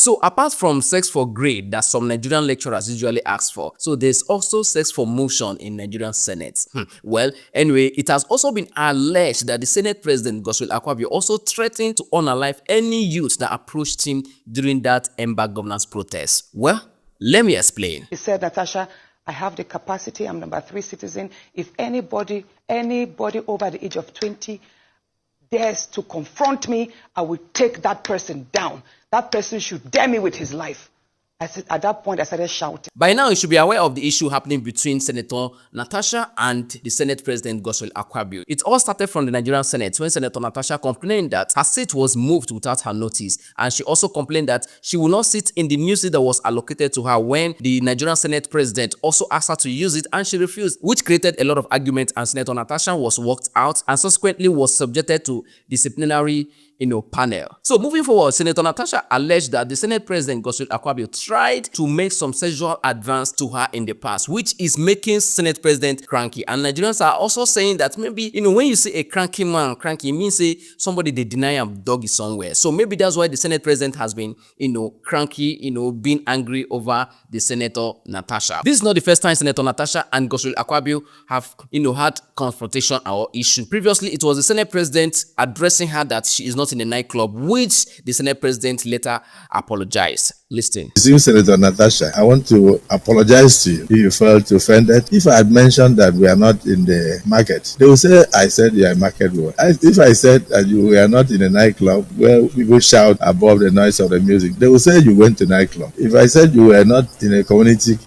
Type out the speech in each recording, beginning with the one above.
So apart from sex for grade that some Nigerian lecturers usually ask for, so there's also sex for motion in Nigerian Senate. Well, anyway, it has also been alleged that the Senate President Godswill Akpabio also threatened to unalive any youth that approached him during that Ember governance protest. Well, let me explain. He said, Natasha, I have the capacity, I'm number 3 citizen. If anybody over the age of 20 dares to confront me, I will take that person down. That person should dare me with his life. At that point, I started shouting. By now, you should be aware of the issue happening between Senator Natasha and the Senate President Godswill Akpabio. It all started from the Nigerian Senate when Senator Natasha complained that her seat was moved without her notice, and she also complained that she will not sit in the new seat that was allocated to her when the Nigerian Senate President also asked her to use it, and she refused, which created a lot of argument, and Senator Natasha was walked out and subsequently was subjected to disciplinary panel. So moving forward, Senator Natasha alleged that the Senate President Godswill Akpabio tried to make some sexual advance to her in the past, which is making Senate President cranky. And Nigerians are also saying that maybe, when you see a cranky man, cranky, it means say somebody they deny him doggy somewhere. So maybe that's why the Senate President has been, cranky, being angry over the Senator Natasha. This is not the first time Senator Natasha and Godswill Akpabio have, had confrontation or issue. Previously, it was the Senate President addressing her that she is not in a nightclub, which the Senate President later apologized. Listen. You, Senator Natasha, I want to apologize to you if you felt offended. If I had mentioned that we are not in the market, they will say I said you are a market woman. If I said that we are not in a nightclub where people shout above the noise of the music, they will say you went to nightclub. If I said you were not in a community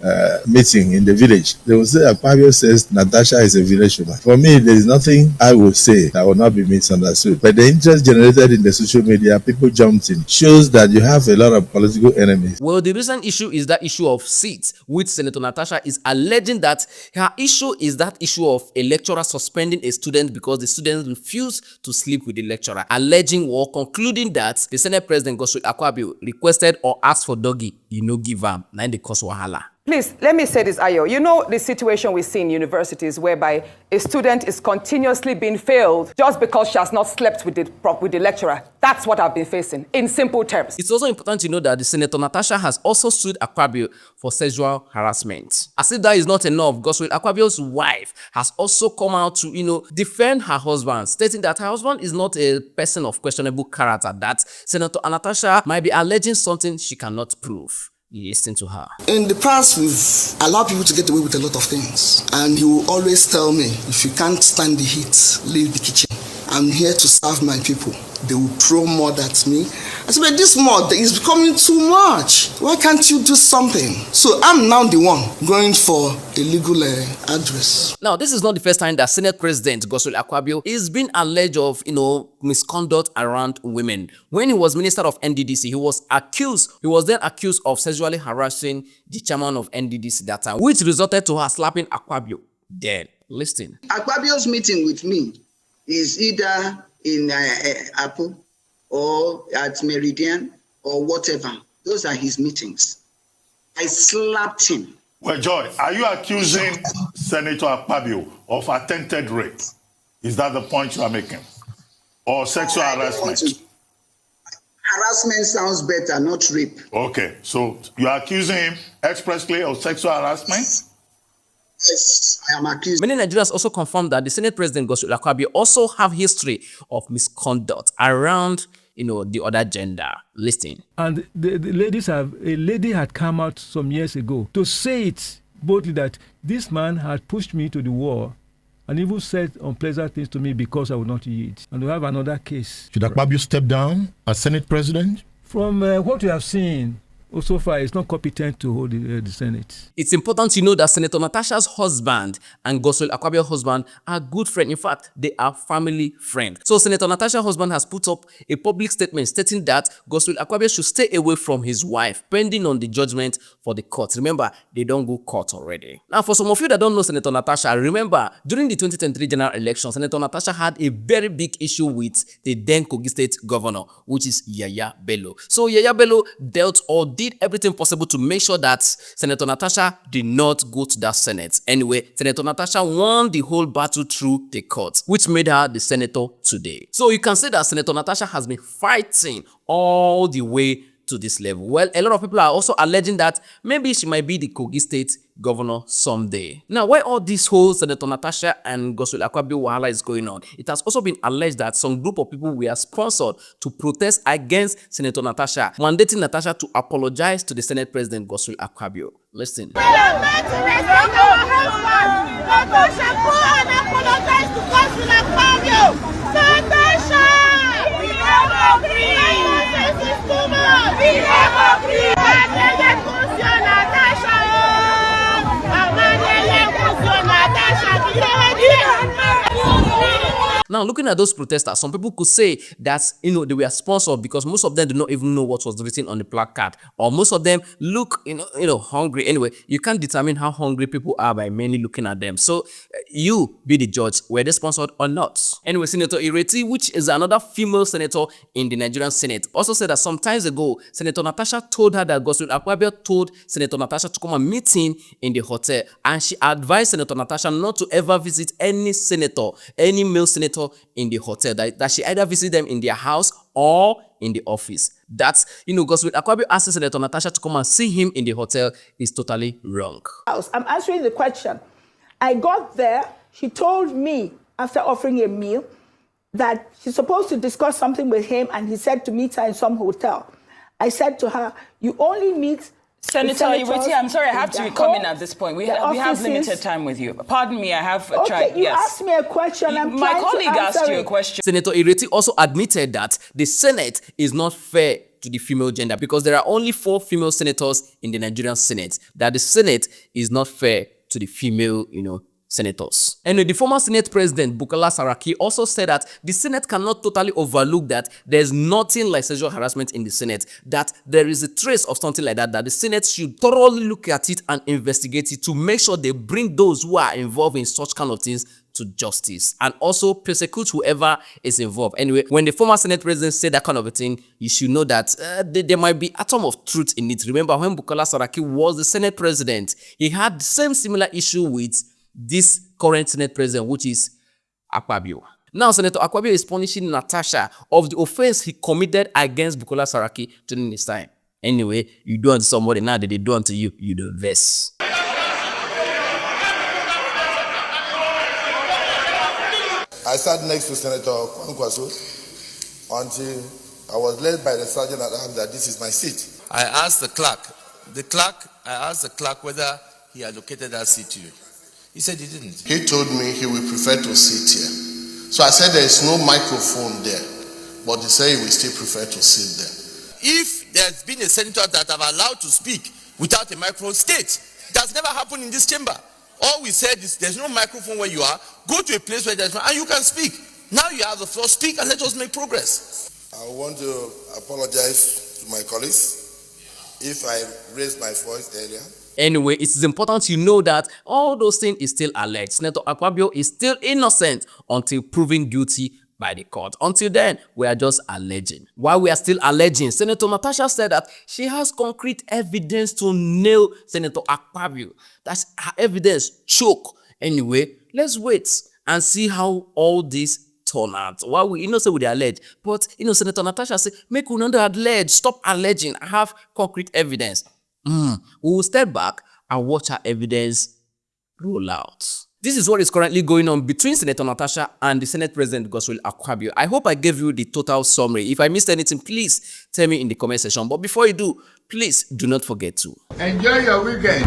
meeting in the village, they will say Akpabio says Natasha is a village woman. For me, there is nothing I will say that will not be misunderstood. But the interest generated in the social media, people jumped in, shows that you have a lot of political enemies. Well, the recent issue is that issue of seats, which Senator Natasha is alleging that her issue is that issue of a lecturer suspending a student because the student refused to sleep with the lecturer, alleging or concluding that the Senate President Godswill Akpabio requested or asked for doggy, give am, na the cause wahala. Please, let me say this, Ayo. You know the situation we see in universities whereby a student is continuously being failed just because she has not slept with the lecturer. That's what I've been facing, in simple terms. It's also important to know that the Senator Natasha has also sued Akpabio for sexual harassment. As if that is not enough, Godswill Akpabio's wife has also come out to, defend her husband, stating that her husband is not a person of questionable character, that Senator Natasha might be alleging something she cannot prove. Listen to her. In the past, we've allowed people to get away with a lot of things. And he will always tell me, if you can't stand the heat, leave the kitchen. I'm here to serve my people. They will throw mud at me. I said, but this mud is becoming too much. Why can't you do something? So I'm now the one going for a legal address. Now, this is not the first time that Senate President Godswill Akpabio is being alleged of, misconduct around women. When he was Minister of NDDC, he was then accused of sexually harassing the chairman of NDDC that time, which resulted to her slapping Akpabio dead. Listen. Akpabio's meeting with me is either in Apple or at Meridian or whatever. Those are his meetings. I slapped him. Well, Joy, are you accusing Senator Akpabio of attempted rape? Is that the point you are making? Or sexual harassment? Harassment sounds better, not rape. Okay, so you are accusing him expressly of sexual harassment? Yes, I am accused. Many Nigerians also confirmed that the Senate President Godswill Akpabio also have history of misconduct around, the other gender. Listen. And the ladies a lady had come out some years ago to say it boldly that this man had pushed me to the wall and even said unpleasant things to me because I would not yield. And we have another case. Should Akpabio step down as Senate President? From what we have seen, so far, it's not competent to hold the Senate. It's important to know that Senator Natasha's husband and Godswill Akpabio's husband are good friends. In fact, they are family friends. So Senator Natasha's husband has put up a public statement stating that Godswill Akpabio should stay away from his wife pending on the judgment for the court. Remember, they don't go court already. Now, for some of you that don't know Senator Natasha, remember, during the 2023 general election, Senator Natasha had a very big issue with the then Kogi State governor, which is Yaya Bello. So Yaya Bello dealt or did everything possible to make sure that Senator Natasha did not go to that Senate. Anyway, Senator Natasha won the whole battle through the court, which made her the senator today. So you can say that Senator Natasha has been fighting all the way to this level? Well, a lot of people are also alleging that maybe she might be the Kogi State governor someday. Now, why all this whole Senator Natasha and Godswill Akpabio wahala is going on, it has also been alleged that some group of people were sponsored to protest against Senator Natasha, mandating Natasha to apologize to the Senate President Godswill Akpabio. Listen. We are meant to respect our husband. Natasha, go and apologize to Godswill Akpabio. Natasha! We never agree. This is too much. We never agree. Now, looking at those protesters, some people could say that, they were sponsored because most of them do not even know what was written on the placard, or most of them look, hungry. Anyway, you can't determine how hungry people are by mainly looking at them. So, you be the judge, were they sponsored or not? Anyway, Senator Ireti, which is another female senator in the Nigerian Senate, also said that some time ago, Senator Natasha told her that Godswill Akpabio told Senator Natasha to come and meet him in the hotel, and she advised Senator Natasha not to ever visit any senator, any male senator in the hotel, that she either visit them in their house or in the office. That's, Godswill Akpabio asking Senator Natasha to come and see him in the hotel is totally wrong. I'm answering the question. I got there, she told me, after offering a meal, that she's supposed to discuss something with him, and he said to meet her in some hotel. I said to her, you only meet Senator Ireti, I'm sorry, I have to come in at this point. We have limited time with you. Pardon me, I have tried. You asked me a question. My colleague asked you a question. Senator Ireti also admitted that the Senate is not fair to the female gender because there are only 4 female senators in the Nigerian Senate. That the Senate is not fair to the female, senators. And the former Senate President Bukola Saraki also said that the Senate cannot totally overlook that there's nothing like sexual harassment in the Senate, that there is a trace of something like that the Senate should thoroughly look at it and investigate it to make sure they bring those who are involved in such kind of things to justice and also persecute whoever is involved. Anyway, when the former Senate President said that kind of a thing, you should know that there might be atom of truth in it. Remember, when Bukola Saraki was the Senate President, he had the same similar issue with this current Senate President, which is Akpabio. Now, Senator Akpabio is punishing Natasha of the offense he committed against Bukola Saraki during his time. Anyway, you do unto somebody, now that they do unto you, you don't vex. I sat next to Senator Kwankwaso until I was led by the sergeant at arms that this is my seat. I asked the clerk whether he allocated that seat to you. He said he didn't. He told me he would prefer to sit here. So I said there is no microphone there, but he said he will still prefer to sit there. If there's been a senator that have allowed to speak without a microphone, state. That's never happened in this chamber. All we said is there's no microphone where you are. Go to a place where there's one and you can speak. Now you have the floor, speak and let us make progress. I want to apologize to my colleagues if I raised my voice earlier. Anyway, it is important you know that all those things is still alleged. Senator Akpabio is still innocent until proven guilty by the court. Until then, we are just alleging. While we are still alleging, Senator Natasha said that she has concrete evidence to nail Senator Akpabio. That's her evidence choke. Anyway, let's wait and see how all this turn out. While we say we allege, but Senator Natasha said, make we not allege, stop alleging. I have concrete evidence. We will step back and watch her evidence roll out. This is what is currently going on between Senator Natasha and the Senate President Godswill Akpabio. I hope I gave you the total summary. If I missed anything, please tell me in the comment section. But before you do, please do not forget to enjoy your weekend.